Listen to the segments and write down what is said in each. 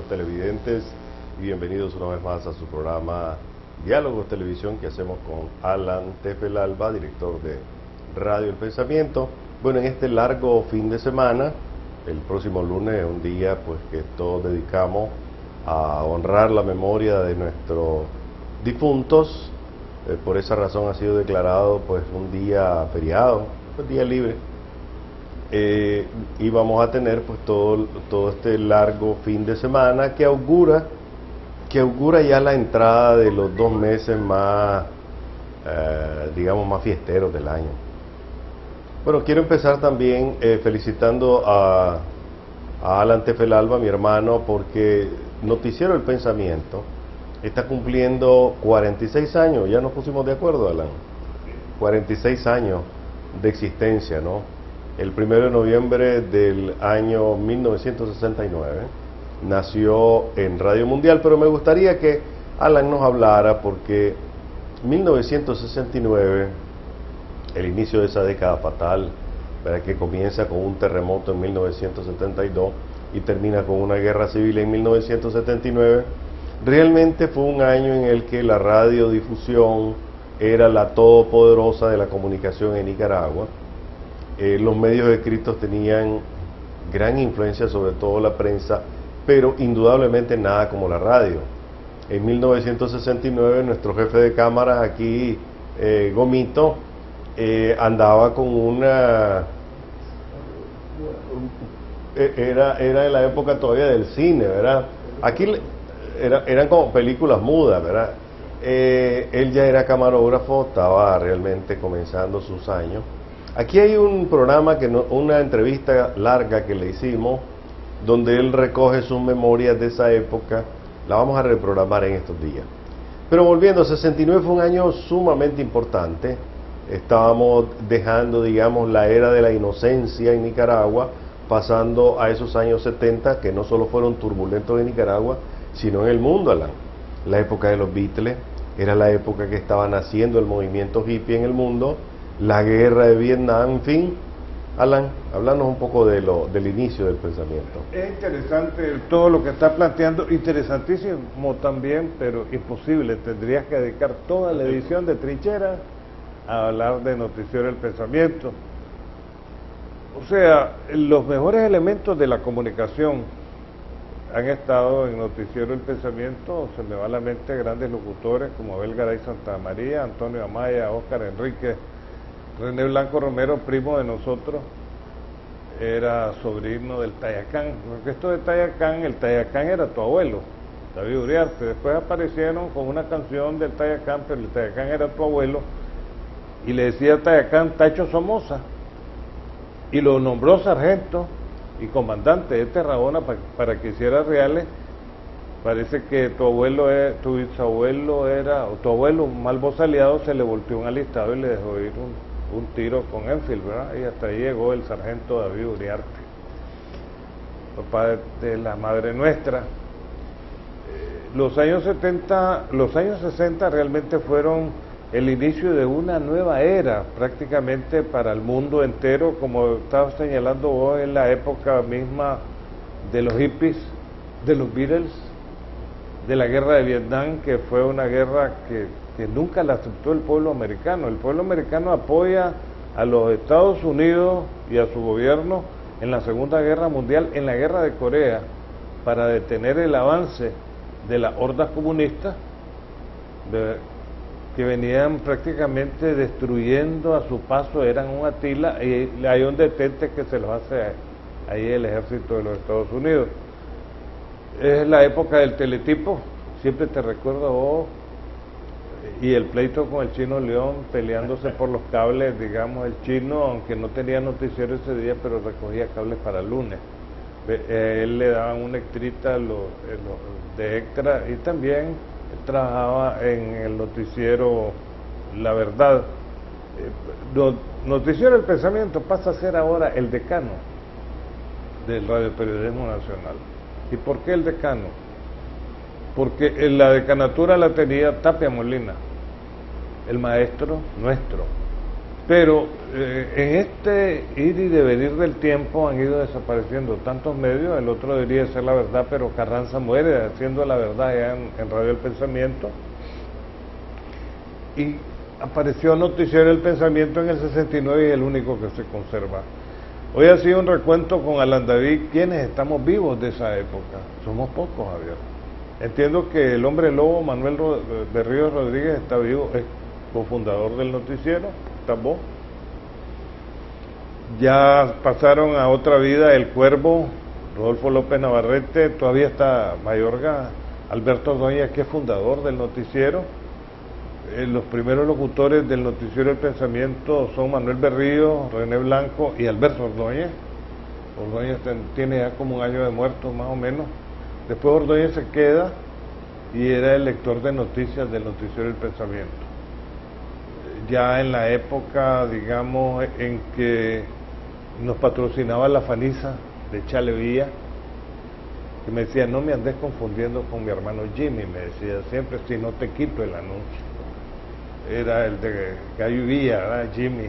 amigos televidentes, y bienvenidos una vez más a su programa Diálogos Televisión que hacemos con Alan Tepelalba, director de Radio El Pensamiento. Bueno, en este largo fin de semana, el próximo lunes es un día pues que todos dedicamos a honrar la memoria de nuestros difuntos. Por esa razón ha sido declarado pues un día feriado, un día libre. Y vamos a tener pues todo este largo fin de semana que augura ya la entrada de los 2 meses más, digamos, más fiesteros del año. Bueno, quiero empezar también felicitando a Alan Tepelalba, mi hermano, porque Noticiero El Pensamiento está cumpliendo 46 años, ya nos pusimos de acuerdo, Alan, 46 años de existencia, ¿no? El 1 de noviembre del año 1969 nació en Radio Mundial, pero me gustaría que Alan nos hablara porque 1969, el inicio de esa década fatal, ¿verdad?, que comienza con un terremoto en 1972 y termina con una guerra civil en 1979, realmente fue un año en el que la radiodifusión era la todopoderosa de la comunicación en Nicaragua. Los medios escritos tenían gran influencia, sobre todo la prensa, pero indudablemente nada como la radio. En 1969 nuestro jefe de cámara aquí, Gomito, andaba con una... Era de la época todavía del cine, ¿verdad? Aquí eran como películas mudas, ¿verdad? Él ya era camarógrafo, estaba realmente comenzando sus años. Aquí hay un programa, una entrevista larga que le hicimos, donde él recoge sus memorias de esa época. La vamos a reprogramar en estos días. Pero volviendo, 69 fue un año sumamente importante. Estábamos dejando, digamos, la era de la inocencia en Nicaragua, pasando a esos años 70, que no solo fueron turbulentos en Nicaragua, sino en el mundo, Alan. La época de los Beatles, era la época que estaba naciendo el movimiento hippie en el mundo, la guerra de Vietnam, en fin. Alan, háblanos un poco del inicio del pensamiento. Es interesante todo lo que está planteando, interesantísimo también, pero imposible. Tendrías que dedicar toda la edición de Trinchera a hablar de Noticiero El Pensamiento. O sea, los mejores elementos de la comunicación han estado en Noticiero El Pensamiento. Se me va a la mente grandes locutores como Abel Garay Santamaría, Antonio Amaya, Óscar Enrique, René Blanco Romero, primo de nosotros, era sobrino del Tayacán. Porque esto de Tayacán, el Tayacán era tu abuelo, David Uriarte. Después aparecieron con una canción del Tayacán, pero el Tayacán era tu abuelo, y le decía Tayacán Tacho Somoza, y lo nombró sargento y comandante de Tarragona para que hiciera reales. Parece que tu bisabuelo era, o tu abuelo, un mal aliado, se le volteó un alistado y le dejó ir un tiro con Enfield, ¿verdad? Y hasta ahí llegó el sargento David Uriarte, papá de la madre nuestra. Los años 60 realmente fueron el inicio de una nueva era, prácticamente para el mundo entero, como estabas señalando vos, en la época misma de los hippies, de los Beatles, de la guerra de Vietnam, que fue una guerra que nunca la aceptó el pueblo americano. El pueblo americano apoya a los Estados Unidos y a su gobierno en la Segunda Guerra Mundial, en la guerra de Corea, para detener el avance de las hordas comunistas que venían prácticamente destruyendo a su paso. Eran un Atila, y hay un detente que se los hace ahí el ejército de los Estados Unidos. Es la época del teletipo, siempre te recuerdo vos, y el pleito con el Chino León, peleándose por los cables, digamos. El Chino, aunque no tenía noticiero ese día, pero recogía cables para el lunes. Él le daban una extrita de extra, y también trabajaba en el noticiero La Verdad. Noticiero El Pensamiento pasa a ser ahora el decano del radioperiodismo nacional. ¿Y por qué el decano? Porque la decanatura la tenía Tapia Molina, el maestro nuestro. Pero en este ir y devenir del tiempo han ido desapareciendo tantos medios. El otro debería ser La Verdad, pero Carranza muere haciendo La Verdad ya en Radio El Pensamiento. Y apareció Noticiero El Pensamiento en el 69 y es el único que se conserva. Hoy ha sido un recuento con Alan David, quienes estamos vivos de esa época. Somos pocos, Javier. Entiendo que el hombre lobo, Manuel de Ríos Rodríguez, está vivo, es cofundador del noticiero, está vos. Ya pasaron a otra vida El Cuervo, Rodolfo López Navarrete, todavía está Mayorga, Alberto Ordóñez, que es fundador del noticiero. Los primeros locutores del noticiero El Pensamiento son Manuel Berrío, René Blanco y Alberto Ordóñez. Ordóñez tiene ya como un año de muerto, más o menos. Después Ordóñez se queda y era el lector de noticias del noticiero El Pensamiento. Ya en la época, digamos, en que nos patrocinaba la Fanisa de Chale Villa, que me decía, no me andes confundiendo con mi hermano Jimmy, me decía siempre, si no te quito el anuncio. Era el de Gallo Villa, ¿verdad? Jimmy.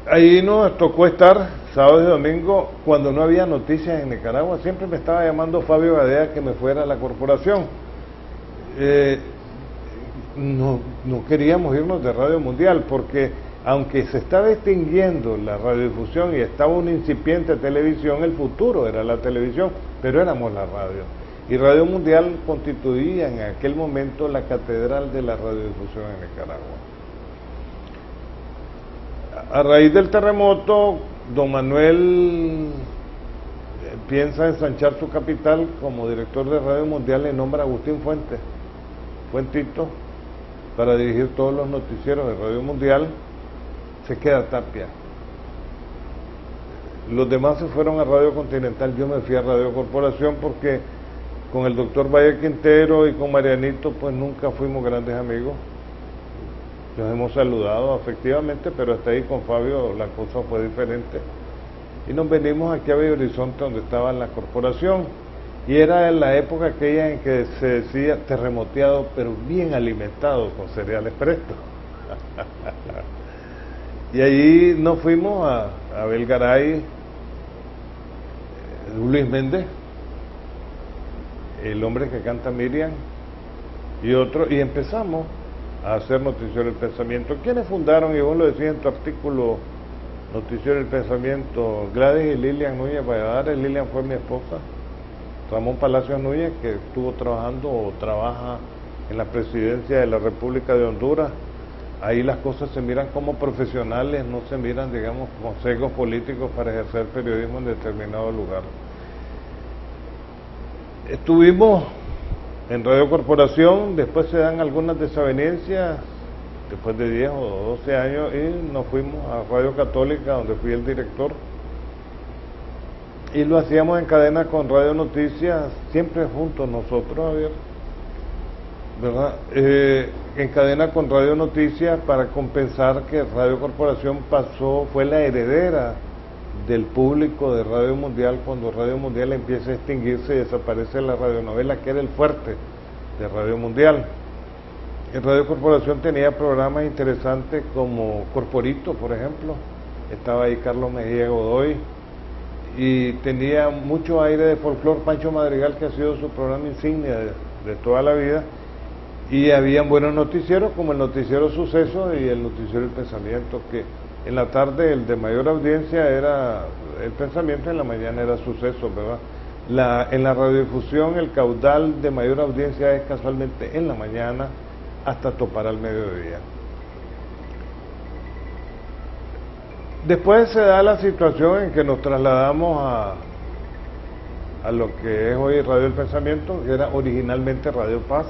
Ahí nos tocó estar sábado y domingo cuando no había noticias en Nicaragua. Siempre me estaba llamando Fabio Gadea que me fuera a la corporación. No queríamos irnos de Radio Mundial porque aunque se estaba extinguiendo la radiodifusión y estaba una incipiente televisión, el futuro era la televisión, pero éramos la radio. Y Radio Mundial constituía en aquel momento la catedral de la radiodifusión en Nicaragua. A raíz del terremoto, don Manuel piensa ensanchar su capital. Como director de Radio Mundial le nombra a Agustín Fuentito, para dirigir todos los noticieros de Radio Mundial. Se queda Tapia. Los demás se fueron a Radio Continental, yo me fui a Radio Corporación porque con el doctor Valle Quintero y con Marianito pues nunca fuimos grandes amigos. Nos hemos saludado efectivamente, pero hasta ahí con Fabio la cosa fue diferente. Y nos venimos aquí a Bello Horizonte, donde estaba la corporación. Y era en la época aquella en que se decía terremoteado, pero bien alimentado con cereales frescos. Y allí nos fuimos a Belgaray, Luis Méndez, el hombre que canta Miriam, y otro, y empezamos a hacer Noticiero El Pensamiento. ¿Quiénes fundaron? Y vos lo decías en tu artículo, Noticiero El Pensamiento. Gladys y Lilian Núñez Valladares. Lilian fue mi esposa. Ramón Palacios Núñez, que estuvo trabajando o trabaja en la presidencia de la República de Honduras. Ahí las cosas se miran como profesionales, no se miran, digamos, con sesgos políticos para ejercer periodismo en determinado lugar. Estuvimos en Radio Corporación, después se dan algunas desavenencias, después de 10 o 12 años, y nos fuimos a Radio Católica, donde fui el director, y lo hacíamos en cadena con Radio Noticias, siempre juntos nosotros, Javier, ¿verdad? En cadena con Radio Noticias, para compensar que Radio Corporación fue la heredera del público de Radio Mundial cuando Radio Mundial empieza a extinguirse y desaparece la radionovela, que era el fuerte de Radio Mundial. En Radio Corporación tenía programas interesantes como Corporito, por ejemplo, estaba ahí Carlos Mejía Godoy, y tenía mucho aire de folclore Pancho Madrigal, que ha sido su programa insignia de toda la vida, y habían buenos noticieros como el Noticiero Suceso y el Noticiero El Pensamiento, que en la tarde el de mayor audiencia era El Pensamiento, en la mañana era Suceso, ¿verdad? En la radiodifusión el caudal de mayor audiencia es casualmente en la mañana hasta topar al mediodía. Después se da la situación en que nos trasladamos a lo que es hoy Radio El Pensamiento, que era originalmente Radio Paz.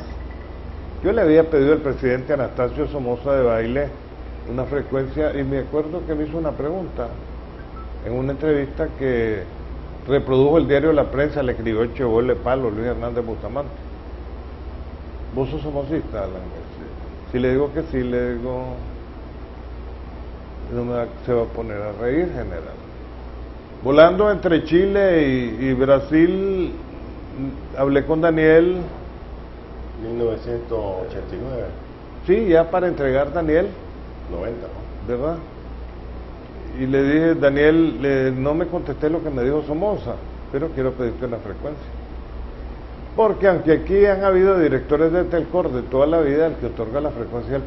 Yo le había pedido al presidente Anastasio Somoza de Baile una frecuencia, y me acuerdo que me hizo una pregunta en una entrevista que reprodujo el diario La Prensa, le escribió Chevole Palo, Luis Hernández Bustamante. ¿Vos sos somocista, Alan? Si le digo que sí, le digo, se va a poner a reír, general. Volando entre Chile y Brasil, hablé con Daniel. 1989. Sí, ya para entregar Daniel, 90, ¿no? ¿Verdad? Y le dije, Daniel, no me contesté lo que me dijo Somoza, pero quiero pedirte una frecuencia. Porque aunque aquí han habido directores de Telcor de toda la vida, el que otorga la frecuencia es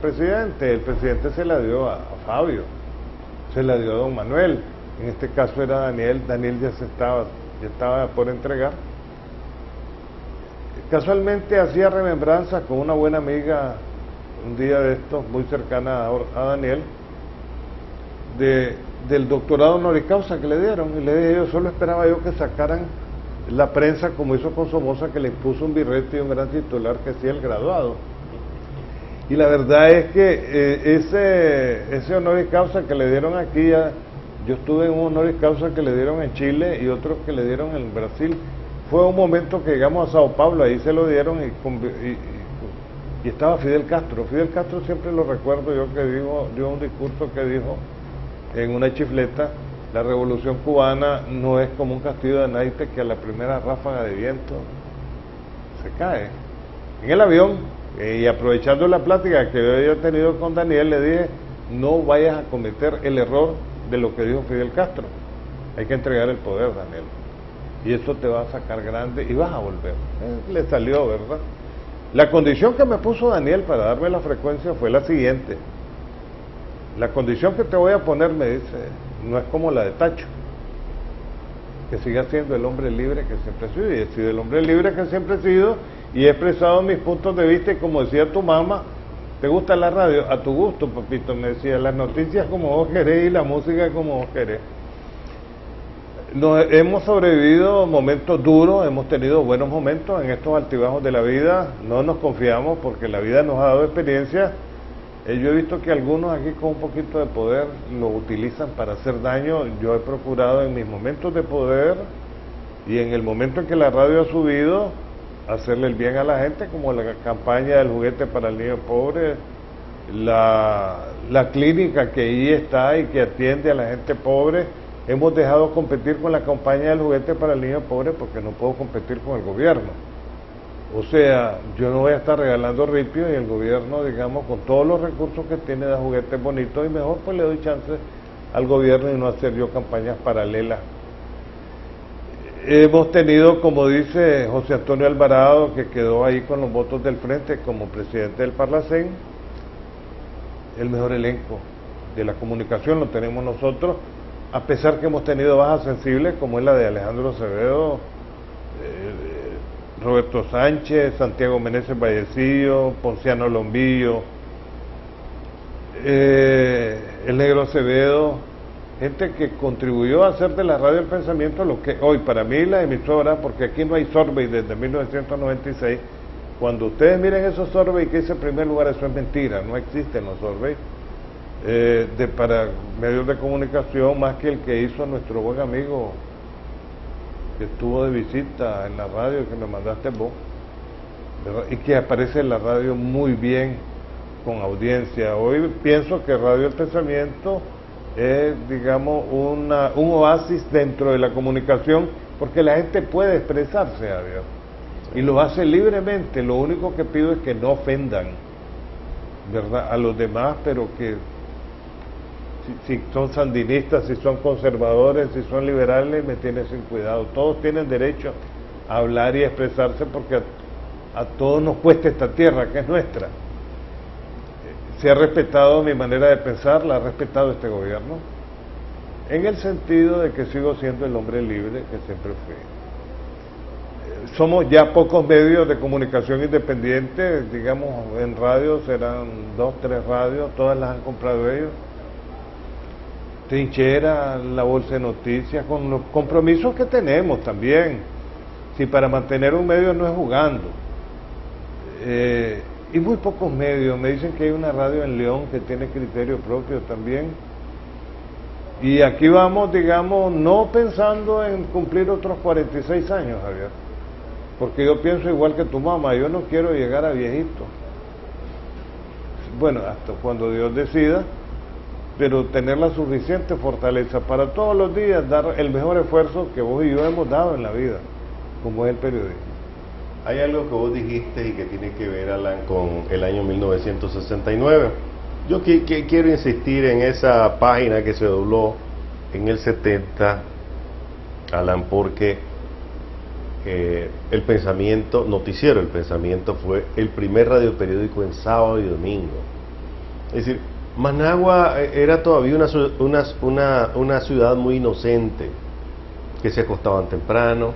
el presidente se la dio a Fabio, se la dio a don Manuel, en este caso era Daniel ya estaba por entregar. Casualmente hacía remembranza con una buena amiga un día de estos, muy cercana a Daniel, del doctorado honoris causa que le dieron, y le dije, yo solo esperaba yo que sacaran la prensa como hizo con Somoza, que le puso un birrete y un gran titular que sí el graduado. Y la verdad es que ese honoris causa que le dieron aquí, yo estuve en un honoris causa que le dieron en Chile y otro que le dieron en Brasil. Fue un momento que llegamos a Sao Paulo, ahí se lo dieron y estaba Fidel Castro. Fidel Castro siempre lo recuerdo yo que dio un discurso que dijo en una chifleta: la revolución cubana no es como un castillo de naipes que a la primera ráfaga de viento se cae. En el avión, y aprovechando la plática que yo había tenido con Daniel, le dije, no vayas a cometer el error de lo que dijo Fidel Castro. Hay que entregar el poder, Daniel, y eso te va a sacar grande y vas a volver. Le salió, ¿verdad? La condición que me puso Daniel para darme la frecuencia fue la siguiente: la condición que te voy a poner, me dice, no es como la de Tacho, que siga siendo el hombre libre que siempre he sido, y he sido el hombre libre que siempre he sido, y he expresado mis puntos de vista, y como decía tu mamá, ¿te gusta la radio? A tu gusto, papito, me decía, las noticias como vos querés y la música como vos querés. Hemos sobrevivido momentos duros, hemos tenido buenos momentos en estos altibajos de la vida, no nos confiamos porque la vida nos ha dado experiencia. Yo he visto que algunos aquí con un poquito de poder lo utilizan para hacer daño. Yo he procurado en mis momentos de poder y en el momento en que la radio ha subido, hacerle el bien a la gente, como la campaña del juguete para el niño pobre, la clínica que ahí está y que atiende a la gente pobre. Hemos dejado competir con la campaña del juguete para el niño pobre porque no puedo competir con el gobierno. O sea, yo no voy a estar regalando ripio y el gobierno, digamos, con todos los recursos que tiene, da juguetes bonitos, y mejor pues le doy chance al gobierno y no hacer yo campañas paralelas. Hemos tenido, como dice José Antonio Alvarado, que quedó ahí con los votos del frente como presidente del Parlacén, el mejor elenco de la comunicación lo tenemos nosotros, a pesar que hemos tenido bajas sensibles como es la de Alejandro Acevedo, Roberto Sánchez, Santiago Meneses Vallecillo, Ponciano Lombillo, el Negro Acevedo, gente que contribuyó a hacer de la radio El Pensamiento lo que hoy para mí la emisora, porque aquí no hay survey desde 1996. Cuando ustedes miren esos surveys que dice primer lugar, eso es mentira, no existen los surveys para medios de comunicación más que el que hizo nuestro buen amigo que estuvo de visita en la radio, que me mandaste vos, ¿verdad? Y que aparece en la radio muy bien, con audiencia. Hoy pienso que Radio El Pensamiento es, digamos, un oasis dentro de la comunicación, porque la gente puede expresarse, Javier, y lo hace libremente. Lo único que pido es que no ofendan, ¿verdad?, a los demás, pero que si son sandinistas, si son conservadores, si son liberales, me tienen sin cuidado. Todos tienen derecho a hablar y a expresarse, porque a todos nos cuesta esta tierra que es nuestra. Se ha respetado mi manera de pensar, la ha respetado este gobierno, en el sentido de que sigo siendo el hombre libre que siempre fui. Somos ya pocos medios de comunicación independientes, digamos, en radio serán 2, 3 radios, todas las han comprado ellos. Trinchera, la Bolsa de Noticias, con los compromisos que tenemos también. Si para mantener un medio no es jugando. Y muy pocos medios. Me dicen que hay una radio en León que tiene criterio propio también. Y aquí vamos, digamos, no pensando en cumplir otros 46 años, Javier. Porque yo pienso igual que tu mamá, yo no quiero llegar a viejito. Bueno, hasta cuando Dios decida, pero tener la suficiente fortaleza para todos los días dar el mejor esfuerzo que vos y yo hemos dado en la vida, como es el periodismo. Hay algo que vos dijiste y que tiene que ver, Alan, con el año 1969. Yo quiero insistir en esa página que se dobló en el 70, Alan, porque el pensamiento, noticiero El Pensamiento, fue el primer radioperiódico en sábado y domingo. Es decir, Managua era todavía una ciudad muy inocente, que se acostaban temprano,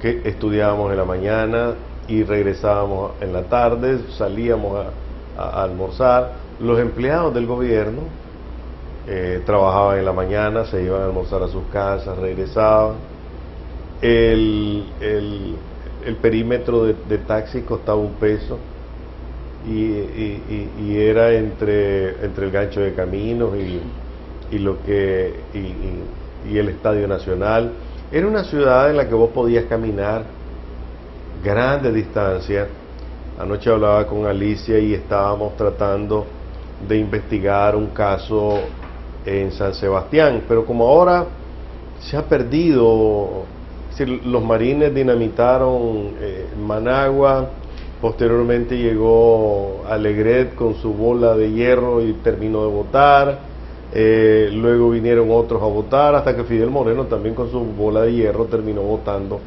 que estudiábamos en la mañana y regresábamos en la tarde, salíamos a almorzar. Los empleados del gobierno trabajaban en la mañana, se iban a almorzar a sus casas, regresaban. El perímetro de taxi costaba $1 y era entre el gancho de Caminos y el Estadio Nacional. Era una ciudad en la que vos podías caminar grandes distancias. Anoche hablaba con Alicia y estábamos tratando de investigar un caso en San Sebastián, pero como ahora se ha perdido, es decir, los marines dinamitaron Managua, posteriormente llegó Alegret con su bola de hierro y terminó de votar, luego vinieron otros a votar, hasta que Fidel Moreno también con su bola de hierro terminó votando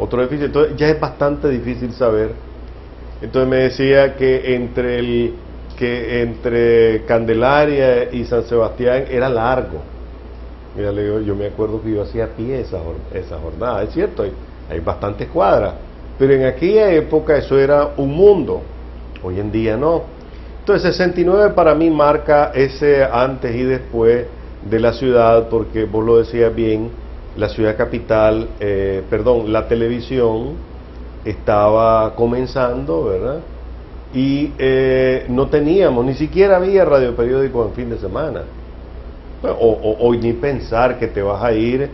otro edificio. Entonces ya es bastante difícil saber. Entonces me decía que entre Candelaria y San Sebastián era largo. Mira, le digo, yo me acuerdo que yo hacía a pie esa jornada. Es cierto, hay bastantes cuadras, pero en aquella época eso era un mundo. Hoy en día no. Entonces 69 para mí marca ese antes y después de la ciudad, porque vos lo decías bien, la ciudad capital, la televisión estaba comenzando, ¿verdad? Y no teníamos, ni siquiera había radioperiódicos en fin de semana. O ni pensar que te vas a ir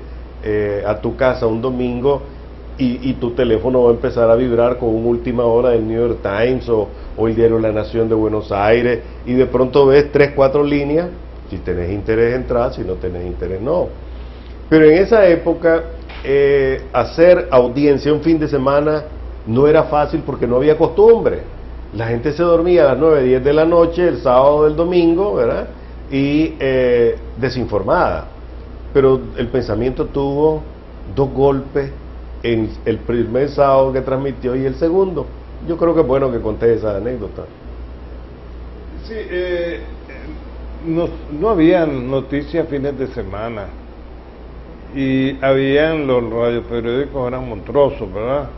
a tu casa un domingo y tu teléfono va a empezar a vibrar con una última hora del New York Times o el diario La Nación de Buenos Aires, y de pronto ves 3, 4 líneas. Si tenés interés entrar, si no tenés interés no. Pero en esa época hacer audiencia un fin de semana no era fácil porque no había costumbre. La gente se dormía a las 9, 10 de la noche, el sábado o el domingo, ¿verdad? Y desinformada. Pero El Pensamiento tuvo 2 golpes en el primer sábado que transmitió y el segundo. Yo creo que es bueno que conté esa anécdota. Sí, no habían noticias fines de semana y habían los radioperiódicos, eran monstruosos, ¿verdad?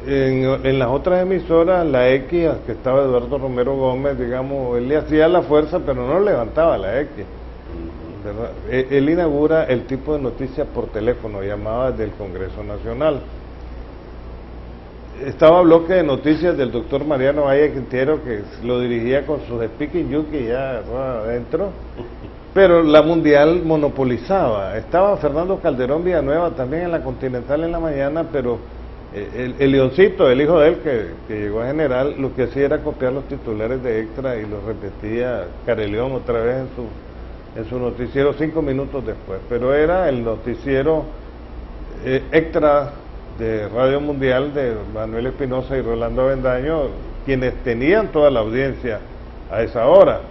En las otras emisoras, la X, que estaba Eduardo Romero Gómez, digamos, él le hacía la fuerza, pero no levantaba la X, ¿verdad? Él inaugura el tipo de noticias por teléfono, llamaba del Congreso Nacional. Estaba bloque de noticias del doctor Mariano Valle Quintero, que lo dirigía con sus speaking yuki ya adentro, pero la Mundial monopolizaba. Estaba Fernando Calderón Villanueva también en la Continental en la mañana, pero el Leoncito, el hijo de él, que llegó a general, lo que hacía era copiar los titulares de Extra y los repetía Careleón otra vez en su noticiero 5 minutos después. Pero era el noticiero Extra de Radio Mundial de Manuel Espinosa y Rolando Avendaño, quienes tenían toda la audiencia a esa hora,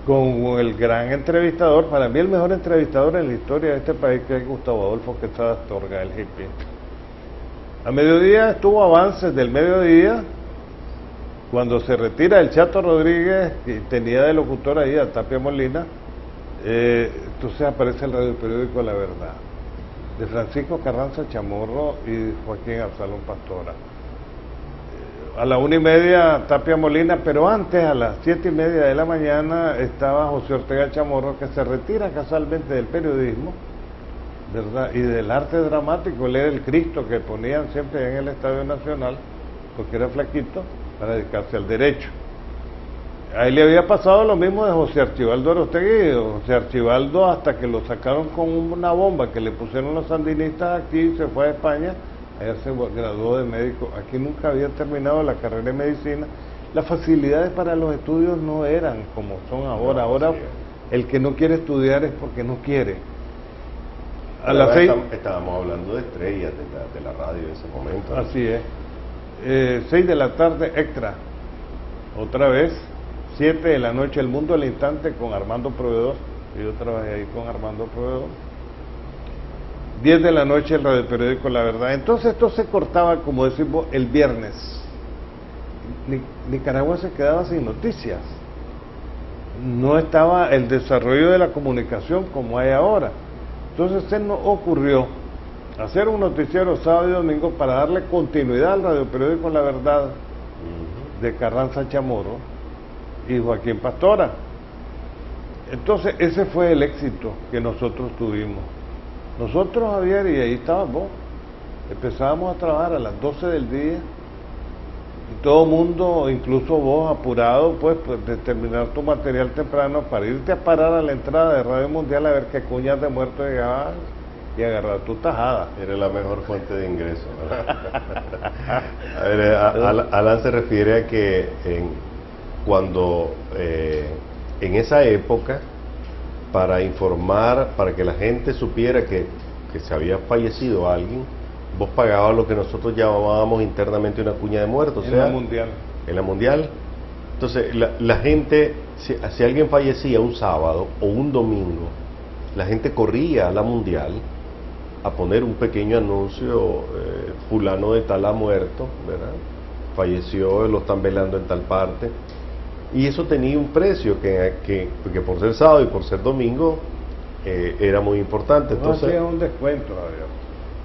con el gran entrevistador, para mí el mejor entrevistador en la historia de este país, que es Gustavo Adolfo Quesada Astorga, el hippie. A mediodía estuvo Avances del Mediodía, cuando se retira el Chato Rodríguez, y tenía de locutor ahí a Tapia Molina. Entonces aparece el radioperiódico La Verdad, de Francisco Carranza Chamorro y Joaquín Absalón Pastora. A la 1:30 Tapia Molina, pero antes, a las 7:30 de la mañana, estaba José Ortega Chamorro, que se retira casualmente del periodismo, ¿verdad? Y del arte dramático. Él era el Cristo que ponían siempre en el Estadio Nacional, porque era flaquito, para dedicarse al derecho. A él le había pasado lo mismo de José Archibaldo Arostegui. José Archibaldo, hasta que lo sacaron con una bomba que le pusieron los sandinistas aquí, se fue a España, allá se graduó de médico. Aquí nunca había terminado la carrera de medicina. Las facilidades para los estudios no eran como son ahora. Ahora el que no quiere estudiar es porque no quiere. A las 6 estábamos hablando de estrellas de la radio en ese momento, ¿no? Así es. 6 de la tarde, Extra. Otra vez, 7 de la noche, El Mundo al Instante con Armando Proveedor. Yo trabajé ahí con Armando Proveedor. 10 de la noche, el radioperiódico La Verdad. Entonces esto se cortaba, como decimos, el viernes. Nicaragua se quedaba sin noticias. No estaba el desarrollo de la comunicación como hay ahora. Entonces se nos ocurrió hacer un noticiero sábado y domingo para darle continuidad al radioperiódico La Verdad de Carranza Chamorro y Joaquín Pastora. Entonces ese fue el éxito que nosotros tuvimos. Nosotros, Javier, y ahí estabas vos, empezábamos a trabajar a las 12 del día y todo el mundo, incluso vos, apurado pues de terminar tu material temprano para irte a parar a la entrada de Radio Mundial a ver qué cuñas de muerto llegaban y agarrar tu tajada. Era la mejor fuente de ingreso, ¿verdad? A ver, Alan se refiere a que cuando en esa época, para informar, para que la gente supiera que se había fallecido alguien, vos pagabas lo que nosotros llamábamos internamente una cuña de muerto. En la Mundial. En la Mundial. Entonces, la gente, si alguien fallecía un sábado o un domingo, la gente corría a la Mundial a poner un pequeño anuncio, fulano de tal ha muerto, ¿verdad? Falleció, lo están velando en tal parte. Y eso tenía un precio que por ser sábado y por ser domingo era muy importante. Entonces, no hacía un descuento, Javier.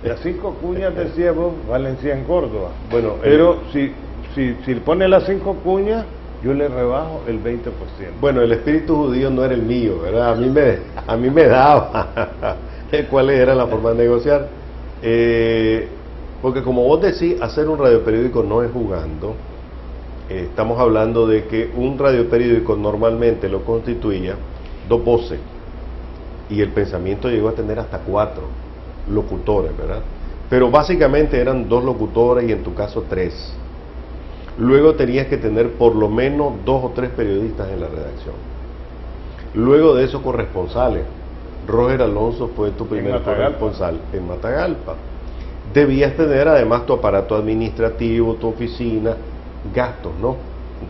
Las 5 cuñas de Ciego valen 100 Córdoba. Bueno, pero si pone las 5 cuñas, yo le rebajo el 20%. Bueno, el espíritu judío no era el mío, ¿verdad? A mí me daba cuáles eran las formas de negociar. Porque como vos decís, hacer un radioperiódico no es jugando. Estamos hablando de que un radioperiódico normalmente lo constituía 2 voces y el pensamiento llegó a tener hasta 4 locutores, ¿verdad? Pero básicamente eran 2 locutores y en tu caso 3. Luego tenías que tener por lo menos 2 o 3 periodistas en la redacción. Luego de eso, corresponsales. Roger Alonso fue tu primer corresponsal en Matagalpa. Debías tener además tu aparato administrativo, tu oficina, gastos, ¿no?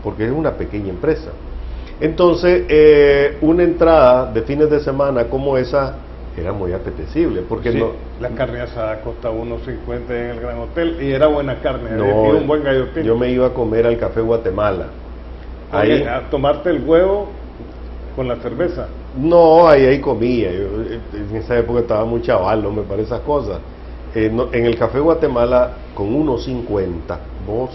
Porque es una pequeña empresa. Entonces, una entrada de fines de semana como esa era muy apetecible, porque sí, no, la carne asada costaba 1.50 en el Gran Hotel y era buena carne, no, un buen gallo pinto. Yo me iba a comer al Café Guatemala. Ahí, a tomarte el huevo con la cerveza. No, ahí comía. Yo, en esa época estaba muy chaval, no me parece esas cosas. En el Café Guatemala con 1.50 vos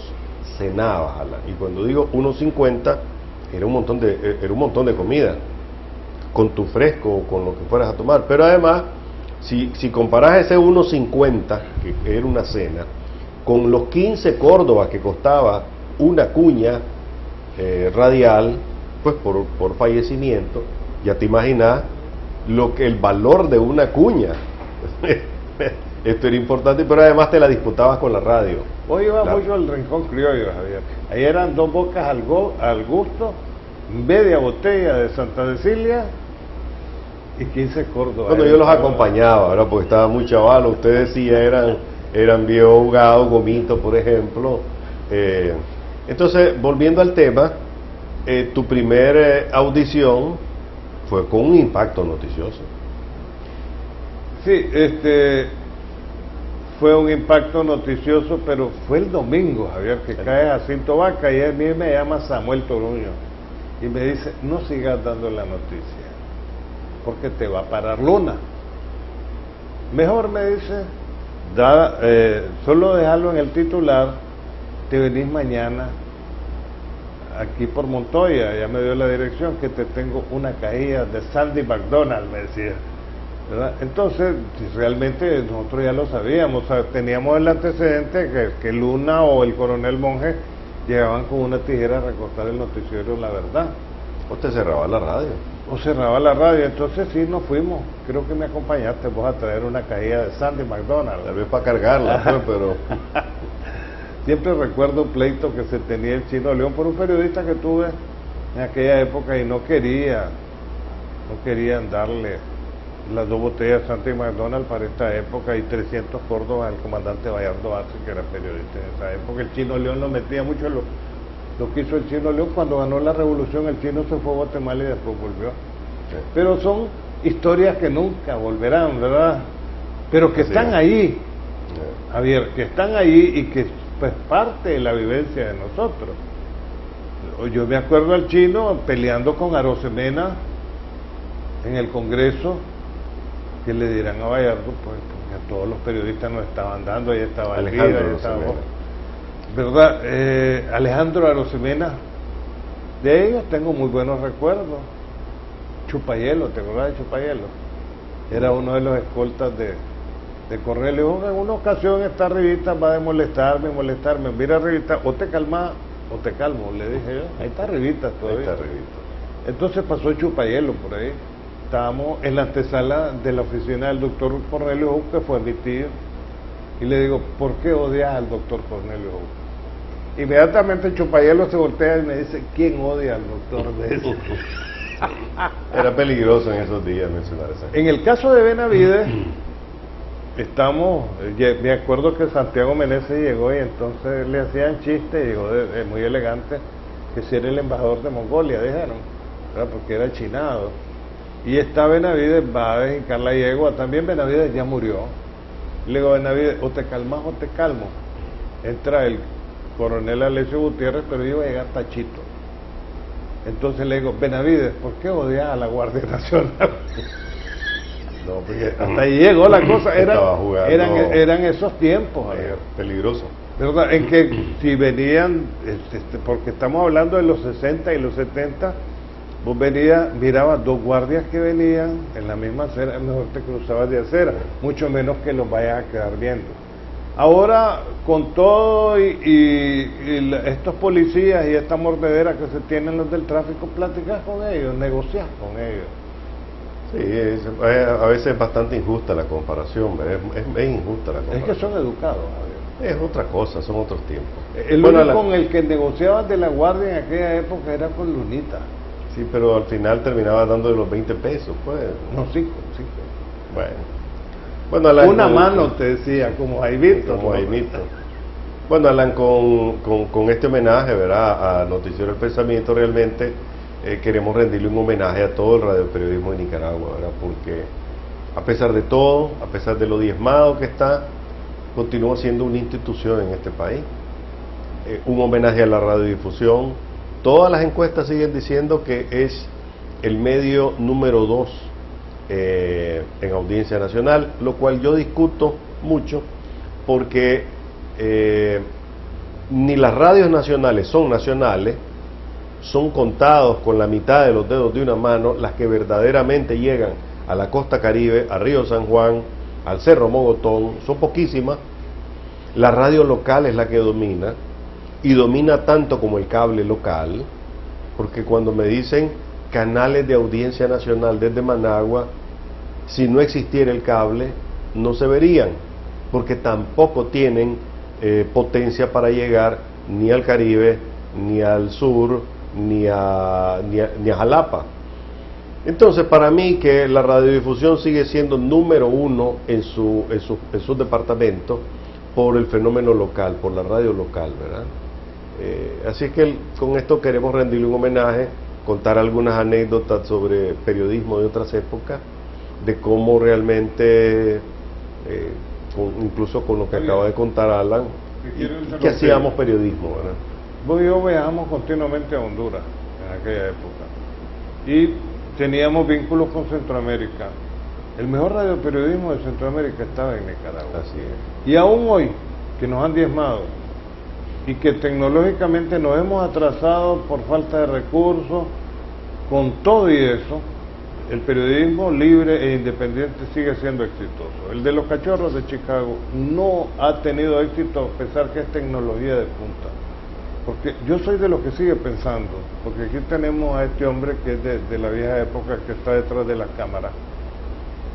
cenabas, y cuando digo 1.50 era un montón de comida, con tu fresco o con lo que fueras a tomar. Pero además, si comparás ese 1.50, que era una cena, con los 15 Córdobas que costaba una cuña radial, pues por fallecimiento, ya te imaginas el valor de una cuña. Esto era importante, pero además te la disputabas con la radio. Hoy iba mucho al Rincón Criollo, Javier. Ahí eran 2 bocas al gusto, media botella de Santa Cecilia y 15 Córdoba. Bueno, yo los acompañaba, ¿verdad? Porque estaba muy chaval. Ustedes sí eran viejos jugados, gomitos, por ejemplo. Entonces, volviendo al tema, tu primer audición fue con un impacto noticioso. Sí, fue un impacto noticioso, pero fue el domingo, Javier, que cae Jacinto Vaca y a mí me llama Samuel Toruño y me dice, no sigas dando la noticia, porque te va a parar Luna. Mejor, me dice, solo dejarlo en el titular, te venís mañana aquí por Montoya, ya me dio la dirección, que te tengo una cajilla de Sandy McDonald, me decía. ¿Verdad? Entonces, si realmente nosotros ya lo sabíamos, o sea, teníamos el antecedente que Luna o el coronel Monge llegaban con una tijera a recortar el noticiero La Verdad. O te cerraba la radio. O cerraba la radio, entonces sí nos fuimos. Creo que me acompañaste vos a traer una cajilla de Sandy McDonald. Tal vez para cargarla, pues, pero... Siempre recuerdo un pleito que se tenía el Chino León por un periodista que tuve en aquella época y no querían darle las 2 botellas de Sandy McDonald para esta época y 300 Córdobas al comandante Bayardo Arce, que era periodista en esa época. El Chino León lo metía mucho lo que hizo el Chino León. Cuando ganó la revolución, el Chino se fue a Guatemala y después volvió. Sí. Pero son historias que nunca volverán, ¿verdad? Pero que Así están es. ahí, Javier, que están ahí y que pues parte de la vivencia de nosotros. Yo me acuerdo al Chino peleando con Arosemena en el Congreso, que le dirán a Bayardo, pues porque a todos los periodistas nos estaban dando, ahí estaba Elvira, Alejandro ahí estaba vos. Arosemena. ¿Verdad? Alejandro Arosemena, de ellos tengo muy buenos recuerdos. Chupayelo, ¿te acordás de Chupayelo? Era uno de los escoltas de Cornelio León. En una ocasión esta revista va a molestarme, mira revista, o te calmas o te calmo, le dije yo. Ahí está revista todavía. Ahí está revista. Entonces pasó Chupayelo por ahí. Estábamos en la antesala de la oficina del doctor Cornelio León, que fue mi tío, y le digo, ¿por qué odias al doctor Cornelio León? Inmediatamente Chupayelo se voltea y me dice, ¿quién odia al doctor de eso? Era peligroso en esos días mencionar eso. En el caso de Benavides, me acuerdo que Santiago Meneses llegó y entonces le hacían chistes, llegó muy elegante, que si era el embajador de Mongolia, dijeron, ¿verdad? Porque era chinado. Y está Benavides, va a hincar la yegua, también Benavides ya murió. Le digo, Benavides, o te calmas o te calmo. Entra el coronel Alessio Gutiérrez, pero iba a llegar Tachito. Entonces le digo, Benavides, ¿por qué odias a la Guardia Nacional? No, porque Hasta ahí llegó la cosa, estaba jugando. eran esos tiempos, Javier, peligroso. ¿verdad? En que si venían, porque estamos hablando de los 60 y los 70, vos mirabas dos guardias que venían en la misma acera, mejor te cruzabas de acera, mucho menos que los vayas a quedar viendo. Ahora, con todo estos policías y esta mordedera que se tienen los del tráfico, platicas con ellos, negocias con ellos. Sí, a veces es bastante injusta la comparación, es injusta la comparación. Es que son educados, Javier. Es otra cosa, son otros tiempos. El único con el que negociabas de la guardia en aquella época era con Lunita. Sí, pero al final terminaba dando de los 20 pesos, pues. No, sí. Bueno, Alan, Una mano te decía, como Jaimito. Como Jaimito. Bueno, Alan, con este homenaje, ¿verdad?, a Noticiero del Pensamiento, realmente queremos rendirle un homenaje a todo el radioperiodismo de Nicaragua, ¿verdad? Porque a pesar de todo, a pesar de lo diezmado que está, continúa siendo una institución en este país. Un homenaje a la radiodifusión. Todas las encuestas siguen diciendo que es el medio número 2 en audiencia nacional, lo cual yo discuto mucho, porque ni las radios nacionales, son contados con la mitad de los dedos de una mano las que verdaderamente llegan a la costa Caribe, a Río San Juan, al Cerro Mogotón, son poquísimas. La radio local es la que domina, y domina tanto como el cable local, porque cuando me dicen canales de audiencia nacional desde Managua, si no existiera el cable, no se verían, porque tampoco tienen potencia para llegar ni al Caribe, ni al sur, ni a Jalapa. Entonces, para mí, que la radiodifusión sigue siendo número 1 en sus departamentos por el fenómeno local, por la radio local, ¿verdad? Así es que con esto queremos rendirle un homenaje, contar algunas anécdotas sobre periodismo de otras épocas, de cómo realmente, incluso con lo que acaba de contar Alan, que hacíamos periodismo, ¿verdad? Vos y yo viajamos continuamente a Honduras en aquella época y teníamos vínculos con Centroamérica. El mejor radioperiodismo de Centroamérica estaba en Nicaragua. Así es. Y aún hoy, que nos han diezmado y que tecnológicamente nos hemos atrasado por falta de recursos, con todo y eso, el periodismo libre e independiente sigue siendo exitoso. El de los Cachorros de Chicago no ha tenido éxito a pesar que es tecnología de punta. Porque yo soy de los que sigue pensando, porque aquí tenemos a este hombre que es de la vieja época, que está detrás de la cámara.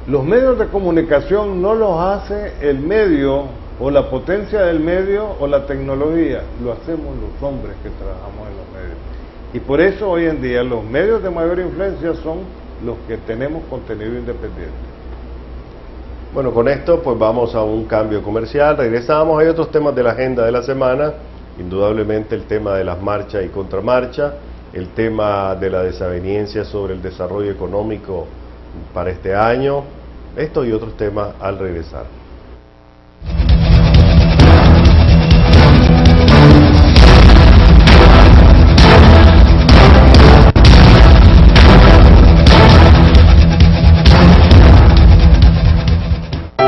Los medios de comunicación no los hace el medio, o la potencia del medio, o la tecnología, lo hacemos los hombres que trabajamos en los medios. Y por eso hoy en día los medios de mayor influencia son los que tenemos contenido independiente. Bueno, con esto pues vamos a un cambio comercial, regresamos, hay otros temas de la agenda de la semana, indudablemente el tema de las marchas y contramarchas, el tema de la desaveniencia sobre el desarrollo económico para este año, esto y otros temas al regresar.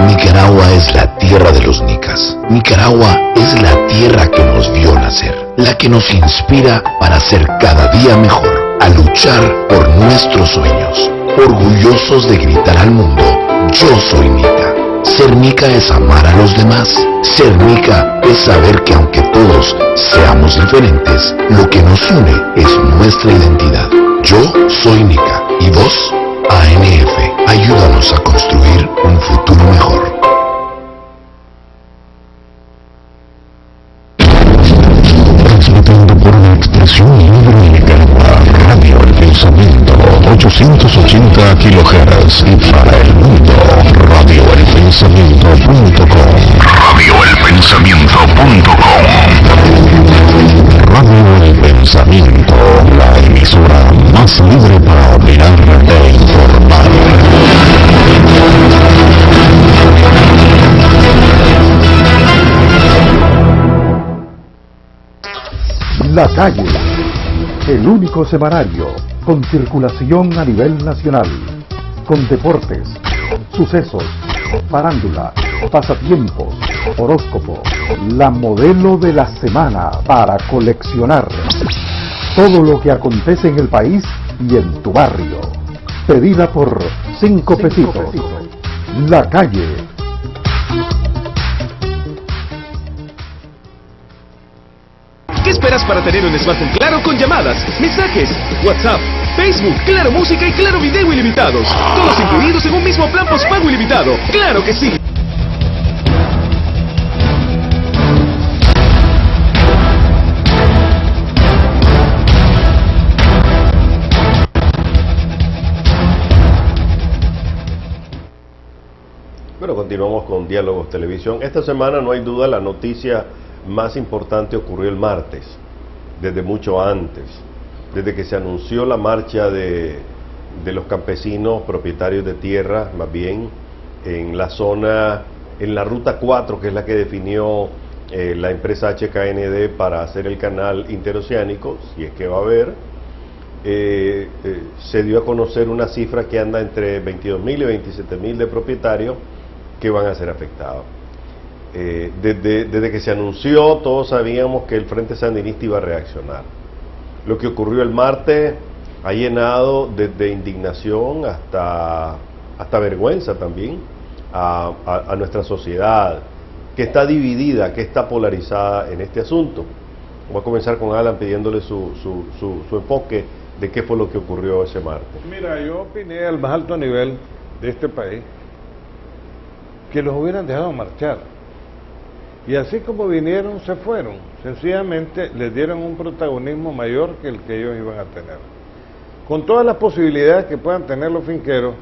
Nicaragua es la tierra de los nicas. Nicaragua es la tierra que nos vio nacer, la que nos inspira para ser cada día mejor, a luchar por nuestros sueños, orgullosos de gritar al mundo: yo soy nica. Ser nica es amar a los demás. Ser nica es saber que aunque todos seamos diferentes, lo que nos une es nuestra identidad. Yo soy nica. ¿Y vos? ANF, ayúdanos a construir un futuro mejor. Transmitiendo por una expresión libre de Nicaragua, Radio El Pensamiento, 880 kHz, y para el mundo, radioelpensamiento.com. Radioelpensamiento.com. Radio El Pensamiento, la emisora más libre para opinar e informar. La Calle, el único semanario con circulación a nivel nacional, con deportes, sucesos, farándula, pasatiempos, horóscopo, la modelo de la semana para coleccionar. Todo lo que acontece en el país y en tu barrio. Pedida por 5 pesitos. La Calle. ¿Qué esperas para tener un smartphone Claro con llamadas, mensajes, WhatsApp, Facebook, Claro Música y Claro Video ilimitados? Todos incluidos en un mismo plan postpago ilimitado. ¡Claro que sí! Bueno, continuamos con Diálogos Televisión. Esta semana, no hay duda, la noticia más importante ocurrió el martes, desde mucho antes, desde que se anunció la marcha de los campesinos propietarios de tierra, más bien, en la zona, en la ruta 4, que es la que definió la empresa HKND para hacer el canal interoceánico, si es que va a haber. Se dio a conocer una cifra que anda entre 22.000 y 27.000 de propietarios que van a ser afectados. Desde que se anunció, todos sabíamos que el Frente Sandinista iba a reaccionar. Lo que ocurrió el martes ha llenado desde indignación hasta vergüenza también a nuestra sociedad, que está dividida, que está polarizada en este asunto. Voy a comenzar con Alan pidiéndole su enfoque de qué fue lo que ocurrió ese martes. Mira, yo opiné al más alto nivel de este país que los hubieran dejado marchar. Y así como vinieron, se fueron. Sencillamente les dieron un protagonismo mayor que el que ellos iban a tener. Con todas las posibilidades que puedan tener los finqueros,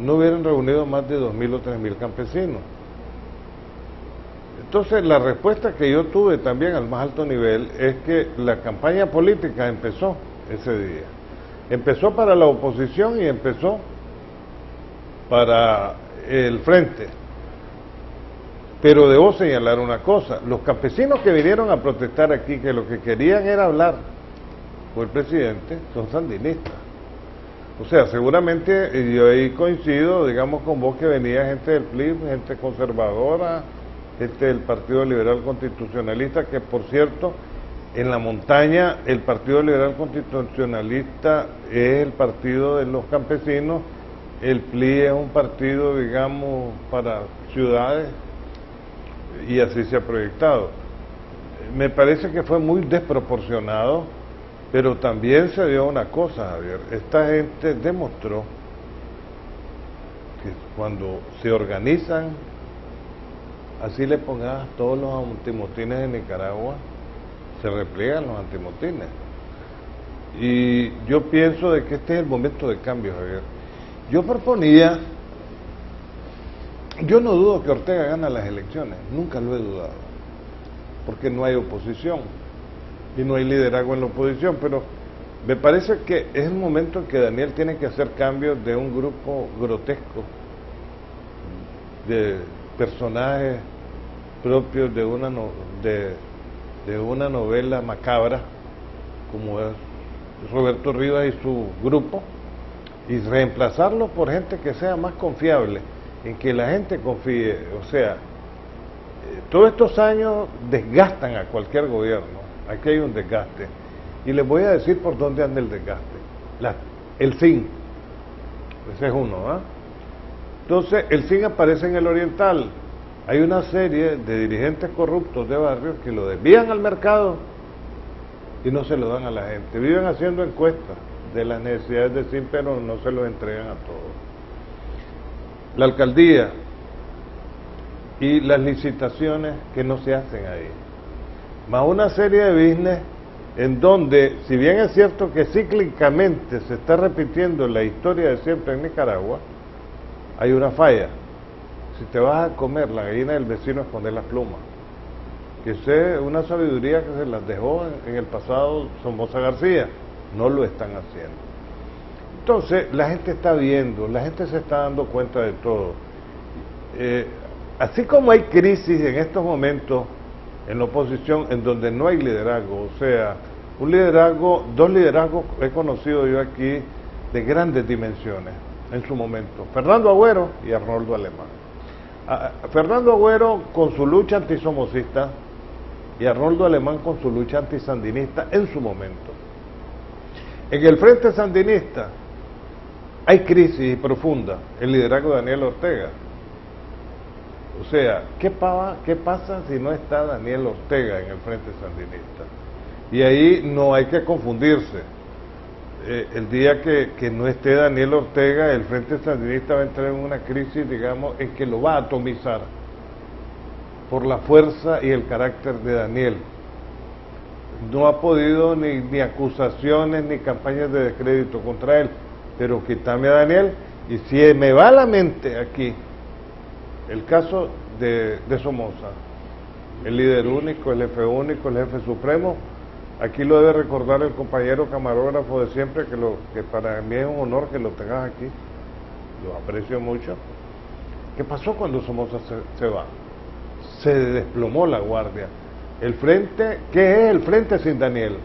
no hubieran reunido más de 2.000 o 3.000 campesinos. Entonces, la respuesta que yo tuve también al más alto nivel es que la campaña política empezó ese día. Empezó para la oposición y empezó para el frente. Pero debo señalar una cosa: los campesinos que vinieron a protestar aquí, que lo que querían era hablar con el presidente, son sandinistas. O sea, seguramente, y yo ahí coincido, digamos, con vos, que venía gente del PLIP, gente conservadora, gente del Partido Liberal Constitucionalista, que por cierto, en la montaña, el Partido Liberal Constitucionalista es el partido de los campesinos, el PLI es un partido, digamos, para ciudades, y así se ha proyectado. Me parece que fue muy desproporcionado, pero también se dio una cosa, Javier. Esta gente demostró que cuando se organizan, así le pongas todos los antimotines de Nicaragua, se repliegan los antimotines. Y yo pienso de que este es el momento de cambio, Javier. Yo proponía, yo no dudo que Ortega gana las elecciones, nunca lo he dudado, porque no hay oposición y no hay liderazgo en la oposición, pero me parece que es el momento en que Daniel tiene que hacer cambios de un grupo grotesco, de personajes propios de una novela macabra, como es Roberto Rivas y su grupo, y reemplazarlo por gente que sea más confiable, en que la gente confíe. O sea, todos estos años desgastan a cualquier gobierno, aquí hay un desgaste, y les voy a decir por dónde anda el desgaste. El CIN, ese es uno, ¿ah? Entonces, el CIN aparece en el Oriental. Hay una serie de dirigentes corruptos de barrios que lo desvían al mercado y no se lo dan a la gente. Viven haciendo encuestas de las necesidades de CIN, pero no se lo entregan a todos. La alcaldía y las licitaciones que no se hacen ahí. Más una serie de business en donde, si bien es cierto que cíclicamente se está repitiendo la historia de siempre en Nicaragua, hay una falla. Si te vas a comer la gallina del vecino, esconder las plumas. Que es una sabiduría que se las dejó en el pasado Somoza García. No lo están haciendo. Entonces, la gente está viendo, la gente se está dando cuenta de todo. Así como hay crisis en estos momentos en la oposición, en donde no hay liderazgo, o sea, dos liderazgos he conocido yo aquí de grandes dimensiones en su momento, Fernando Agüero y Arnoldo Alemán. Fernando Agüero con su lucha antisomocista y Arnoldo Alemán con su lucha antisandinista en su momento. En el frente sandinista hay crisis profunda, el liderazgo de Daniel Ortega. O sea, ¿qué pasa si no está Daniel Ortega en el frente sandinista? Y ahí no hay que confundirse. El día que no esté Daniel Ortega, el frente sandinista va a entrar en una crisis, digamos, en que lo va a atomizar por la fuerza y el carácter de Daniel. No ha podido ni acusaciones ni campañas de descrédito contra él, pero quítame a Daniel, y si me va a la mente aquí el caso de Somoza, el líder único, el jefe único, el jefe supremo, aquí lo debe recordar el compañero camarógrafo de siempre, que para mí es un honor que lo tengas aquí, lo aprecio mucho. ¿Qué pasó cuando Somoza se va? Se desplomó la guardia. El frente, ¿qué es el frente sin Daniel?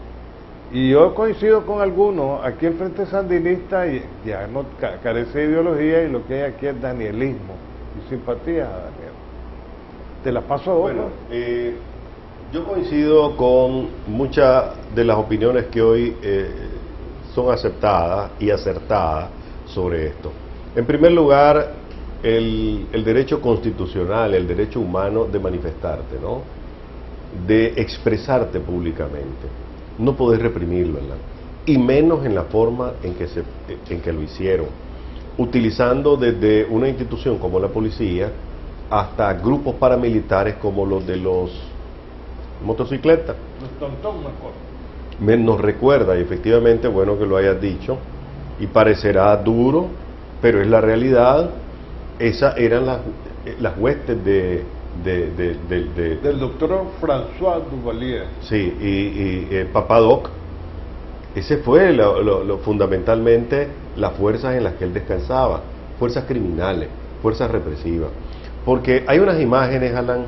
Y yo coincido con algunos, aquí el frente sandinista ya no carece de ideología, y lo que hay aquí es danielismo y simpatía a Daniel. Te la paso a vos. Bueno, yo coincido con muchas de las opiniones que hoy son aceptadas y acertadas sobre esto. En primer lugar, el derecho constitucional, el derecho humano de manifestarte, ¿no? De expresarte públicamente. No podés reprimirlo, ¿verdad? Y menos en la forma en que lo hicieron, utilizando desde una institución como la policía hasta grupos paramilitares como los de los motocicletas. Los tontón, mejor. Nos recuerda, y efectivamente, bueno que lo hayas dicho, y parecerá duro, pero es la realidad. Esas eran las huestes del doctor François Duvalier. Sí, y Papadoc. Ese fue fundamentalmente las fuerzas en las que él descansaba, fuerzas criminales, fuerzas represivas. Porque hay unas imágenes, Alan,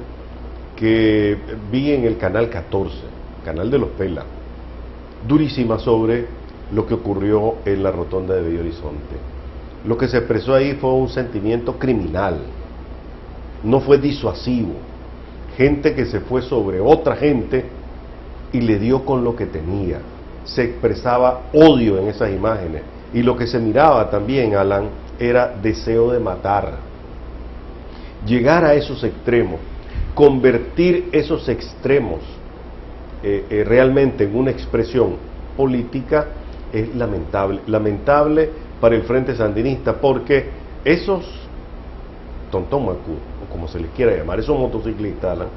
que vi en el canal 14, canal de los Pelas, durísimas sobre lo que ocurrió en la rotonda de Bello Horizonte. Lo que se expresó ahí fue un sentimiento criminal, no fue disuasivo. Gente que se fue sobre otra gente y le dio con lo que tenía. Se expresaba odio en esas imágenes, y lo que se miraba también, Alan, era deseo de matar. Llegar a esos extremos, convertir esos extremos realmente en una expresión política, es lamentable para el Frente Sandinista, porque esos tontómacos, o como se les quiera llamar, esos motociclistas, Alan,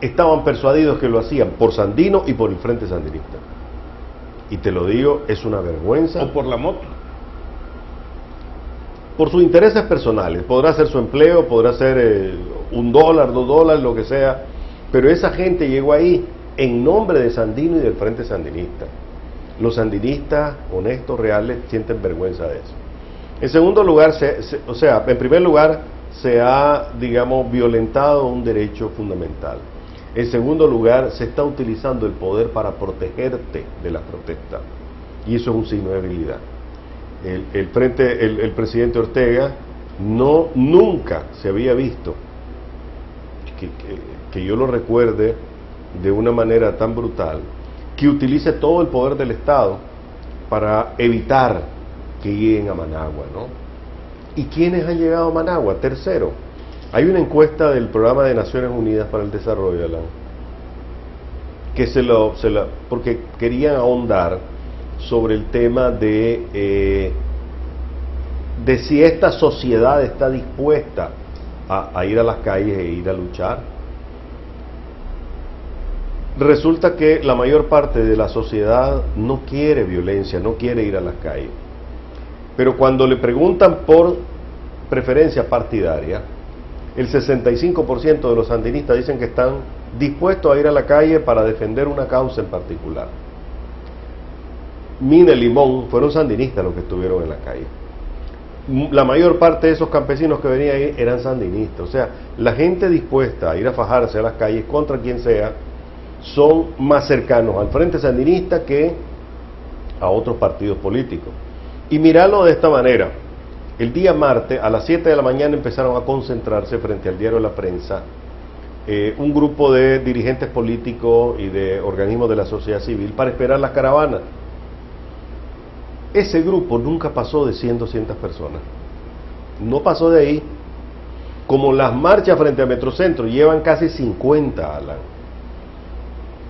estaban persuadidos que lo hacían por Sandino y por el Frente Sandinista. Y te lo digo, es una vergüenza. O por la moto. Por sus intereses personales. Podrá ser su empleo, podrá ser $1, $2, lo que sea, Pero esa gente llegó ahí en nombre de Sandino y del Frente Sandinista. Los sandinistas honestos, reales, sienten vergüenza de eso. En segundo lugar, en primer lugar, se ha, digamos, violentado un derecho fundamental. En segundo lugar, se está utilizando el poder para protegerte de las protestas. Y eso es un signo de debilidad. El presidente Ortega nunca se había visto, que yo lo recuerde de una manera tan brutal, que utilice todo el poder del Estado para evitar que lleguen a Managua, ¿no? ¿Y quiénes han llegado a Managua? Tercero, hay una encuesta del Programa de Naciones Unidas para el Desarrollo, Alan, que porque querían ahondar sobre el tema de si esta sociedad está dispuesta a ir a las calles e ir a luchar. Resulta que la mayor parte de la sociedad no quiere violencia, no quiere ir a las calles. Pero cuando le preguntan por preferencia partidaria, el 65% de los sandinistas dicen que están dispuestos a ir a la calle para defender una causa en particular. Mina y Limón fueron sandinistas los que estuvieron en la calle. La mayor parte de esos campesinos que venían ahí eran sandinistas. O sea, la gente dispuesta a ir a fajarse a las calles contra quien sea, son más cercanos al Frente Sandinista que a otros partidos políticos. Y mirarlo de esta manera: el día martes a las 7 de la mañana empezaron a concentrarse frente al diario La Prensa un grupo de dirigentes políticos y de organismos de la sociedad civil para esperar las caravanas. Ese grupo nunca pasó de 100, 200 personas, no pasó de ahí. Como las marchas frente a Metrocentro llevan casi 50, Alan,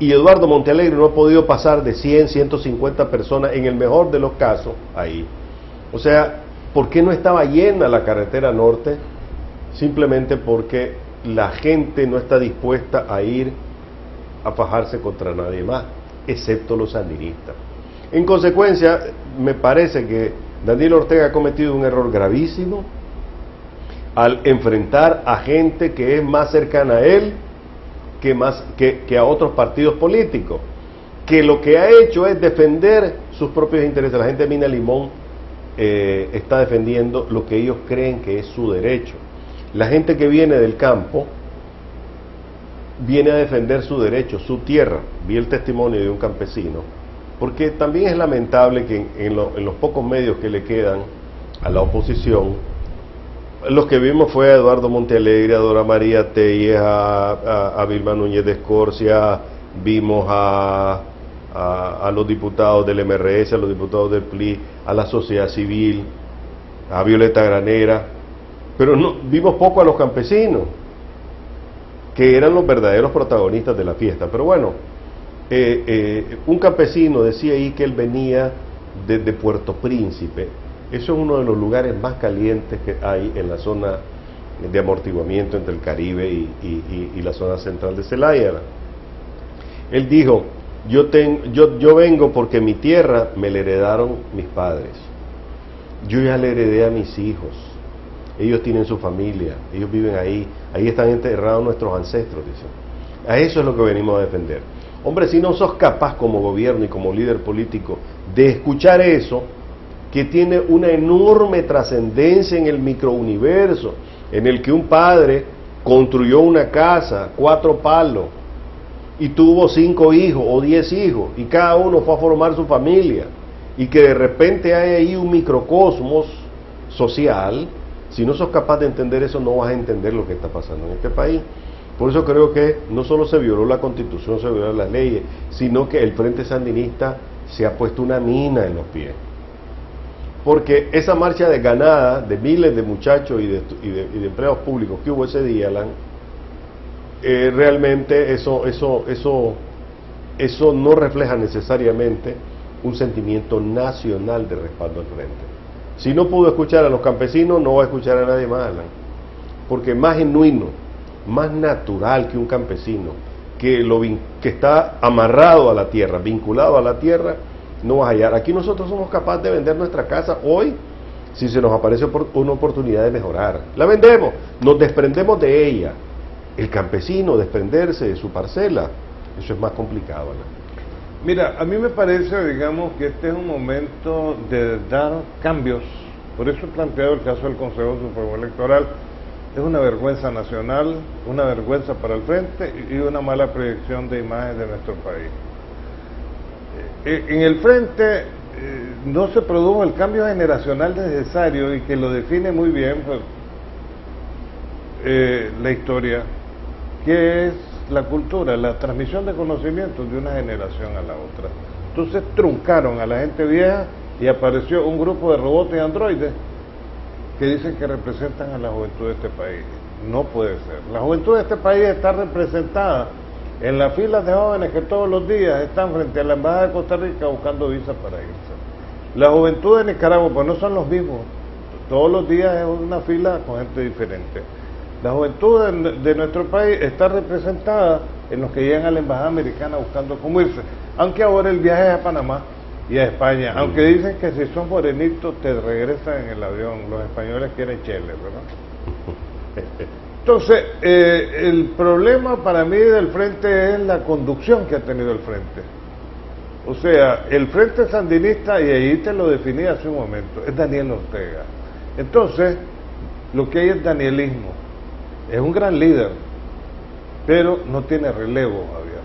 y Eduardo Montealegre no ha podido pasar de 100, 150 personas en el mejor de los casos ahí. O sea, ¿por qué no estaba llena la carretera norte? Simplemente porque la gente no está dispuesta a ir a fajarse contra nadie más, excepto los sandinistas. En consecuencia, me parece que Daniel Ortega ha cometido un error gravísimo al enfrentar a gente que es más cercana a él que a otros partidos políticos, que lo que ha hecho es defender sus propios intereses. La gente de Mina Limón está defendiendo lo que ellos creen que es su derecho. La gente que viene del campo viene a defender su derecho, su tierra. Vi el testimonio de un campesino, porque también es lamentable que en los pocos medios que le quedan a la oposición, los que vimos fue a Eduardo Montealegre, a Dora María Telles, a Vilma Núñez de Escorcia, vimos a los diputados del MRS, a los diputados del PLI, a la sociedad civil, a Violeta Granera, pero no vimos poco a los campesinos, que eran los verdaderos protagonistas de la fiesta. Pero bueno, un campesino decía ahí que él venía desde Puerto Príncipe. Eso es uno de los lugares más calientes que hay en la zona de amortiguamiento entre el Caribe y la zona central de Celaya. Él dijo: yo vengo porque mi tierra me la heredaron mis padres. Yo ya le heredé a mis hijos. Ellos tienen su familia, ellos viven ahí están enterrados nuestros ancestros, dicen. A eso es lo que venimos a defender. Hombre, si no sos capaz como gobierno y como líder político de escuchar eso, que tiene una enorme trascendencia en el microuniverso, en el que un padre construyó una casa, 4 palos, y tuvo 5 hijos o 10 hijos, y cada uno fue a formar su familia, y que de repente hay ahí un microcosmos social. Si no sos capaz de entender eso, no vas a entender lo que está pasando en este país. Por eso creo que no solo se violó la Constitución, se violaron las leyes, sino que el Frente Sandinista se ha puesto una mina en los pies. Porque esa marcha desganada de miles de muchachos y de empleados públicos que hubo ese día, Alan, realmente eso no refleja necesariamente un sentimiento nacional de respaldo al frente. Si no pudo escuchar a los campesinos, no va a escuchar a nadie más, Alan. Porque más genuino, más natural que un campesino que está amarrado a la tierra, vinculado a la tierra, no vas a hallar. Aquí nosotros somos capaces de vender nuestra casa hoy si se nos aparece una oportunidad de mejorar. La vendemos, nos desprendemos de ella, el campesino desprenderse de su parcela. Eso es más complicado, ¿no? Mira, a mí me parece, digamos, que este es un momento de dar cambios. Por eso he planteado el caso del Consejo Supremo Electoral. Es una vergüenza nacional, una vergüenza para el frente y una mala proyección de imagen de nuestro país. En el frente no se produjo el cambio generacional necesario y que lo define muy bien pues, la historia, que es la cultura, la transmisión de conocimientos de una generación a la otra. Entonces truncaron a la gente vieja y apareció un grupo de robots y androides que dicen que representan a la juventud de este país. No puede ser. La juventud de este país está representada en las filas de jóvenes que todos los días están frente a la Embajada de Costa Rica buscando visas para irse. La juventud de Nicaragua, pues no son los mismos. Todos los días es una fila con gente diferente. La juventud de nuestro país está representada en los que llegan a la Embajada Americana buscando cómo irse. Aunque ahora el viaje es a Panamá y a España. Aunque dicen que si son morenitos te regresan en el avión. Los españoles quieren cheles, ¿verdad? Entonces, el problema para mí del frente es la conducción que ha tenido el frente. O sea, el frente sandinista, y ahí te lo definí hace un momento, es Daniel Ortega. Entonces, lo que hay es danielismo. Es un gran líder, pero no tiene relevo, Javier.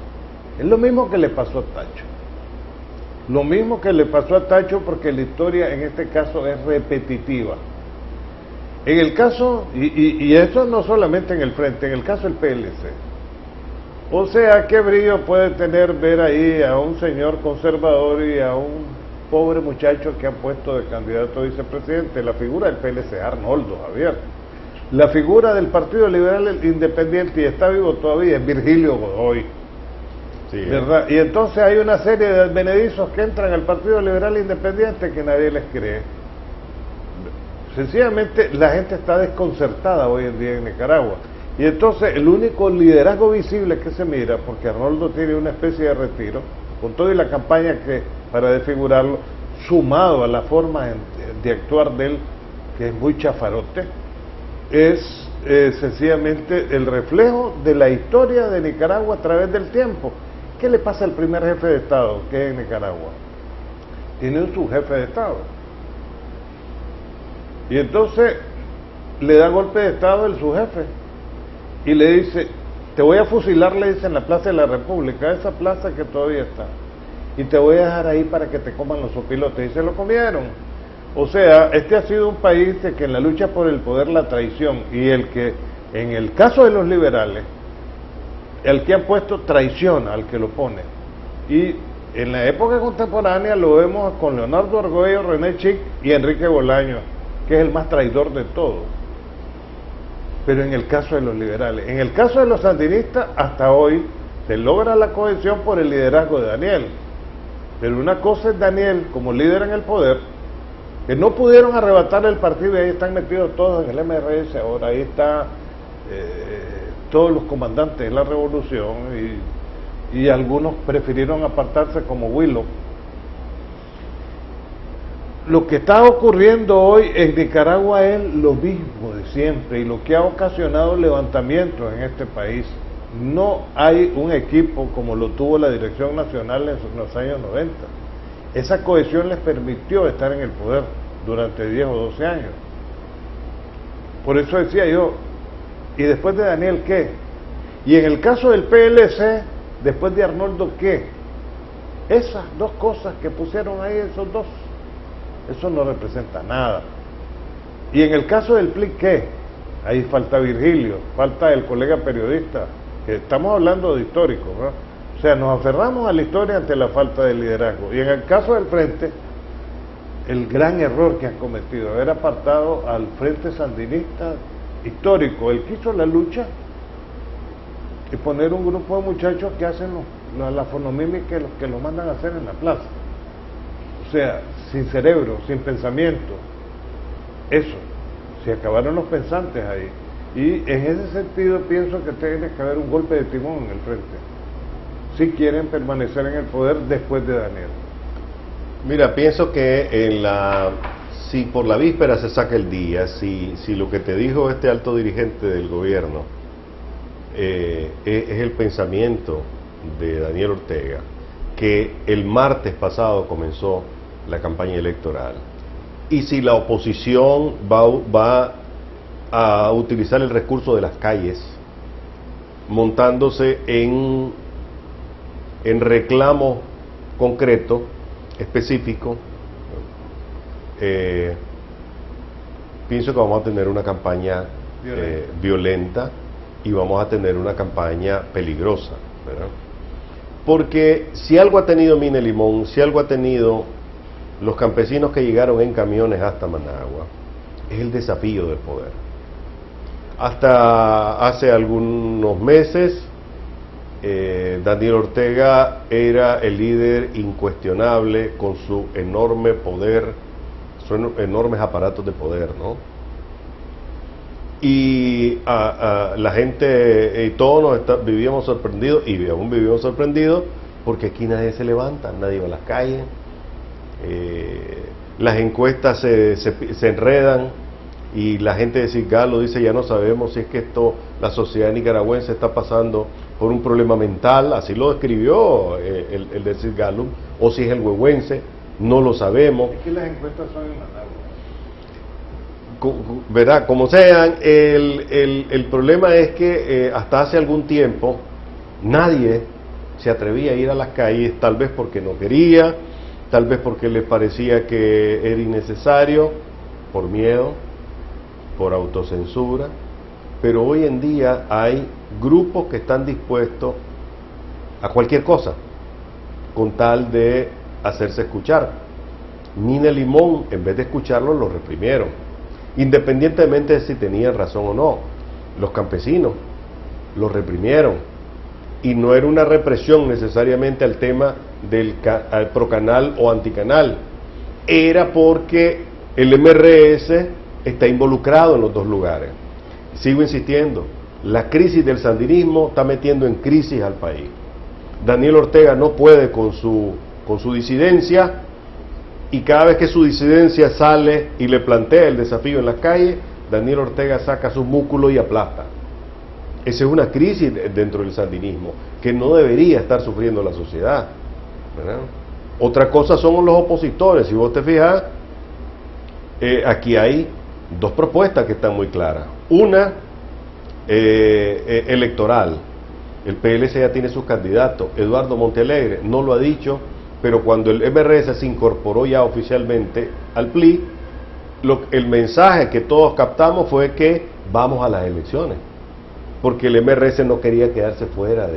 Es lo mismo que le pasó a Tacho. Lo mismo que le pasó a Tacho, porque la historia en este caso es repetitiva. En el caso, y eso no solamente en el frente, en el caso del PLC. O sea, ¿qué brillo puede tener ver ahí a un señor conservador y a un pobre muchacho que han puesto de candidato a vicepresidente? La figura del PLC, Arnoldo, Javier. La figura del Partido Liberal Independiente, y está vivo todavía, es Virgilio Godoy. Sí, ¿verdad? Y entonces hay una serie de advenedizos que entran al Partido Liberal Independiente que nadie les cree. Sencillamente la gente está desconcertada hoy en día en Nicaragua. Y entonces el único liderazgo visible que se mira, porque Arnoldo tiene una especie de retiro, con toda la campaña que para desfigurarlo, sumado a la forma de actuar de él, que es muy chafarote, es sencillamente el reflejo de la historia de Nicaragua a través del tiempo. ¿Qué le pasa al primer jefe de Estado que es en Nicaragua? Tiene un subjefe de Estado. Y entonces le da golpe de Estado el subjefe y le dice, te voy a fusilar, le dice, en la Plaza de la República, esa plaza que todavía está, y te voy a dejar ahí para que te coman los opilotes. Y se lo comieron. O sea, este ha sido un país de que en la lucha por el poder, la traición, y el que, en el caso de los liberales, el que ha puesto traición al que lo pone. Y en la época contemporánea lo vemos con Leonardo Argüello, René Chic y Enrique Bolaños, que es el más traidor de todos. Pero en el caso de los liberales, en el caso de los sandinistas, hasta hoy se logra la cohesión por el liderazgo de Daniel. Pero una cosa es Daniel como líder en el poder, que no pudieron arrebatar el partido y ahí están metidos todos en el MRS, ahora ahí está todos los comandantes de la revolución y algunos prefirieron apartarse como Willow. Lo que está ocurriendo hoy en Nicaragua es lo mismo de siempre y lo que ha ocasionado levantamientos en este país. No hay un equipo como lo tuvo la Dirección Nacional en los años 90. Esa cohesión les permitió estar en el poder durante 10 o 12 años. Por eso decía yo, ¿y después de Daniel qué? Y en el caso del PLC, después de Arnoldo, ¿qué? Esas dos cosas que pusieron ahí, esos dos, eso no representa nada. Y en el caso del PLI, ¿qué? Ahí falta Virgilio, falta el colega periodista, que estamos hablando de histórico, ¿no? O sea, nos aferramos a la historia ante la falta de liderazgo. Y en el caso del frente, el gran error que han cometido, haber apartado al frente sandinista histórico, el que hizo la lucha, y poner un grupo de muchachos que hacen la fonomímica que lo mandan a hacer en la plaza. O sea, sin cerebro, sin pensamiento. Eso, se acabaron los pensantes ahí. Y en ese sentido pienso que tiene que haber un golpe de timón en el frente, si quieren permanecer en el poder después de Daniel. Mira, pienso que si por la víspera se saca el día, si lo que te dijo este alto dirigente del gobierno es el pensamiento de Daniel Ortega, que el martes pasado comenzó la campaña electoral. Y si la oposición va a utilizar el recurso de las calles, montándose en reclamos concretos, específicos, pienso que vamos a tener una campaña violenta y vamos a tener una campaña peligrosa, ¿verdad? Porque si algo ha tenido Mina Limón, si algo ha tenido los campesinos que llegaron en camiones hasta Managua, es el desafío del poder. Hasta hace algunos meses, Daniel Ortega era el líder incuestionable con su enorme poder, sus enormes aparatos de poder, ¿no? Y la gente, y todos vivíamos sorprendidos, y aún vivimos sorprendidos, porque aquí nadie se levanta, nadie va a las calles, las encuestas se enredan, y la gente de CISGALO dice: ya no sabemos si es que la sociedad nicaragüense está pasando por un problema mental, así lo describió el de CISGALO, o si es el huehuense, no lo sabemos. Es que las encuestas son en Managua. ¿Verdad? Como sean, el problema es que hasta hace algún tiempo nadie se atrevía a ir a las calles, tal vez porque no quería, tal vez porque les parecía que era innecesario, por miedo, por autocensura, pero hoy en día hay grupos que están dispuestos a cualquier cosa con tal de hacerse escuchar. Mina Limón, en vez de escucharlo, lo reprimieron, independientemente de si tenían razón o no. Los campesinos lo reprimieron, y no era una represión necesariamente al tema del al procanal o anticanal, era porque el MRS está involucrado en los dos lugares. Sigo insistiendo, la crisis del sandinismo está metiendo en crisis al país. Daniel Ortega no puede con su disidencia, y cada vez que su disidencia sale y le plantea el desafío en las calles, Daniel Ortega saca su músculo y aplasta. Esa es una crisis dentro del sandinismo que no debería estar sufriendo la sociedad, ¿verdad? Otra cosa son los opositores. Si vos te fijas, aquí hay dos propuestas que están muy claras. Una, electoral. El PLC ya tiene sus candidatos. Eduardo Montealegre no lo ha dicho, pero cuando el MRS se incorporó ya oficialmente al PLI, el mensaje que todos captamos fue que vamos a las elecciones, porque el MRS no quería quedarse fuera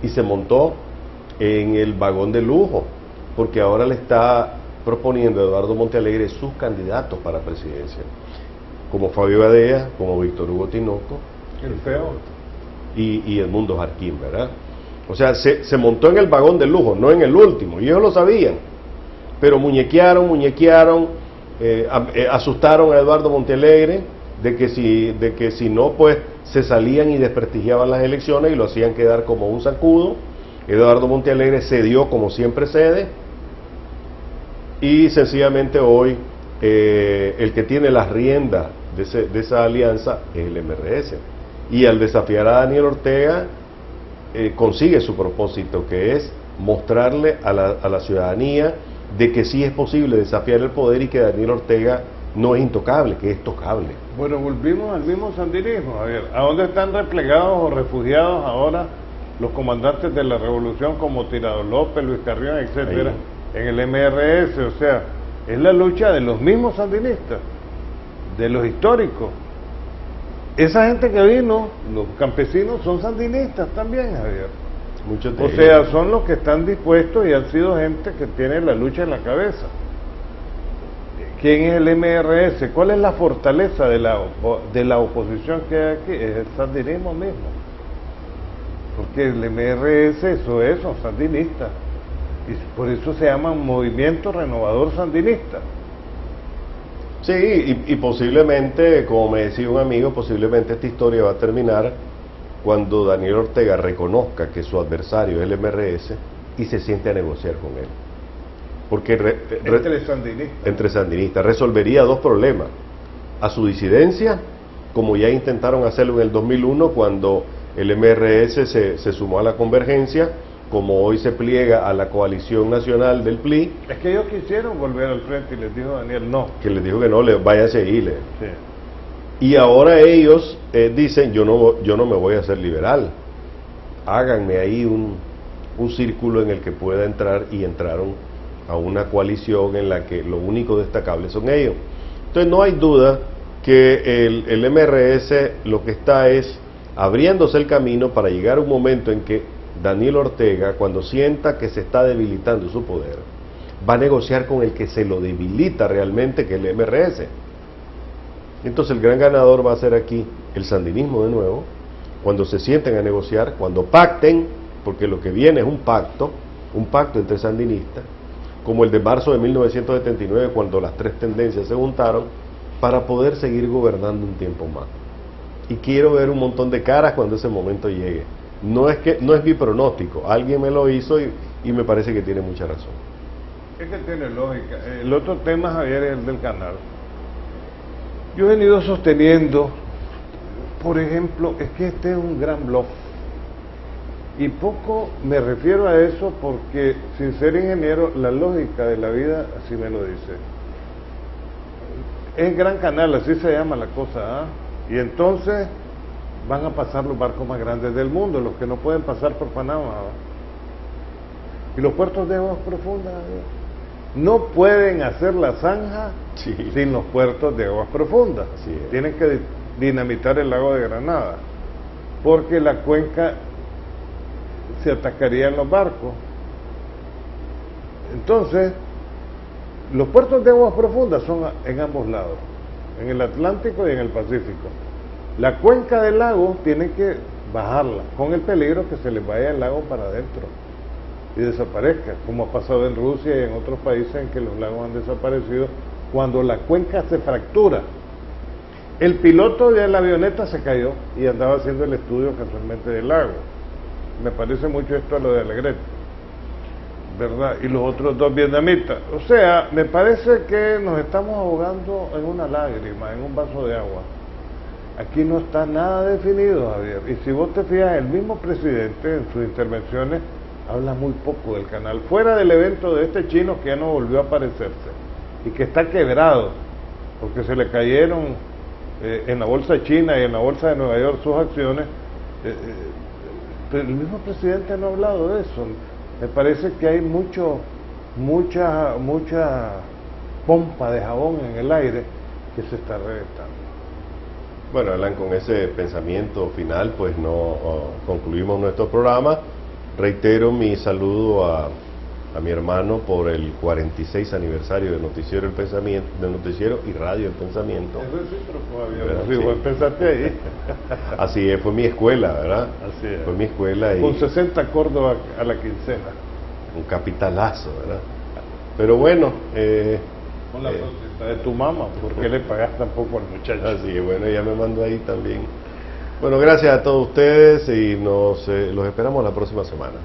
y se montó en el vagón de lujo, porque ahora le está proponiendo a Eduardo Montealegre sus candidatos para presidencia, como Fabio Badea, como Víctor Hugo Tinoco, el feo, y Edmundo Jarquín, ¿verdad? O sea, se montó en el vagón de lujo, no en el último, y ellos lo sabían, pero muñequearon, asustaron a Eduardo Montealegre de que si no, pues se salían y desprestigiaban las elecciones y lo hacían quedar como un zancudo. Eduardo Montealegre cedió como siempre cede, y sencillamente hoy el que tiene las riendas de esa alianza es el MRS, y al desafiar a Daniel Ortega consigue su propósito, que es mostrarle a la ciudadanía de que sí es posible desafiar el poder y que Daniel Ortega no es intocable, que es tocable. Bueno, volvimos al mismo sandinismo. A ver, ¿a dónde están replegados o refugiados ahora los comandantes de la revolución como Tirado López, Luis Carrión, etcétera, en el MRS? O sea, es la lucha de los mismos sandinistas, de los históricos. Esa gente que vino, los campesinos, son sandinistas también, Javier. Muchos de O sea, son los que están dispuestos y han sido gente que tiene la lucha en la cabeza. ¿Quién es el MRS? ¿Cuál es la fortaleza de la oposición que hay aquí? Es el sandinismo mismo. Porque el MRS, eso es, son sandinistas. Y por eso se llama Movimiento Renovador Sandinista. Sí, y posiblemente, como me decía un amigo, posiblemente esta historia va a terminar cuando Daniel Ortega reconozca que su adversario es el MRS y se siente a negociar con él. Porque entre sandinistas resolvería dos problemas: a su disidencia, como ya intentaron hacerlo en el 2001 cuando el MRS se sumó a la convergencia, como hoy se pliega a la coalición nacional del PLI. Es que ellos quisieron volver al frente y les dijo Daniel no. Que les dijo que no, váyase a seguirle. Sí. Y ahora ellos dicen, yo no me voy a hacer liberal. Háganme ahí un círculo en el que pueda entrar, y entraron a una coalición en la que lo único destacable son ellos. Entonces no hay duda que el MRS lo que está es abriéndose el camino para llegar a un momento en que Daniel Ortega, cuando sienta que se está debilitando su poder, va a negociar con el que se lo debilita realmente, que es el MRS. Entonces el gran ganador va a ser aquí el sandinismo de nuevo, cuando se sienten a negociar, cuando pacten, porque lo que viene es un pacto entre sandinistas, como el de marzo de 1979, cuando las tres tendencias se juntaron, para poder seguir gobernando un tiempo más. Y quiero ver un montón de caras cuando ese momento llegue. No es mi pronóstico, alguien me lo hizo y me parece que tiene mucha razón. Es que tiene lógica. El otro tema, Javier, es el del canal. Yo he venido sosteniendo, por ejemplo, es que este es un gran bluff. Y poco me refiero a eso porque, sin ser ingeniero, la lógica de la vida así me lo dice. Es Gran Canal, así se llama la cosa, ¿ah? Y entonces van a pasar los barcos más grandes del mundo, los que no pueden pasar por Panamá, ¿ah? Y los puertos de aguas profundas, no pueden hacer la zanja sin los puertos de aguas profundas. Tienen que dinamitar el lago de Granada, porque la cuenca se atacaría en los barcos. Entonces, los puertos de aguas profundas son en ambos lados, en el Atlántico y en el Pacífico. La cuenca del lago tiene que bajarla, con el peligro que se les vaya el lago para adentro y desaparezca, como ha pasado en Rusia y en otros países en que los lagos han desaparecido cuando la cuenca se fractura. El piloto de la avioneta se cayó y andaba haciendo el estudio casualmente del lago. Me parece mucho esto a lo de Alegret, ¿verdad? Y los otros dos vietnamitas. O sea, me parece que nos estamos ahogando en una lágrima, en un vaso de agua. Aquí no está nada definido, Javier. Y si vos te fijas, el mismo presidente en sus intervenciones habla muy poco del canal. Fuera del evento de este chino que ya no volvió a aparecerse y que está quebrado porque se le cayeron en la bolsa china y en la bolsa de Nueva York sus acciones. Pero el mismo presidente no ha hablado de eso. Me parece que hay mucha pompa de jabón en el aire que se está reventando. Bueno, Alan, con ese pensamiento final, pues concluimos nuestro programa. Reitero mi saludo a mi hermano por el 46 aniversario del Noticiero El Pensamiento, del Noticiero y Radio El Pensamiento. Eso es recíproco, Javier. Vos pensaste ahí. Así es, fue mi escuela, ¿verdad? Así es. Fue mi escuela. Con 60 Córdoba a la quincena. Un capitalazo, ¿verdad? Pero bueno... con la protesta de tu mamá, ¿por qué le pagaste tampoco al muchacho? Así es, bueno, ya me mandó ahí también. Bueno, gracias a todos ustedes y los esperamos la próxima semana.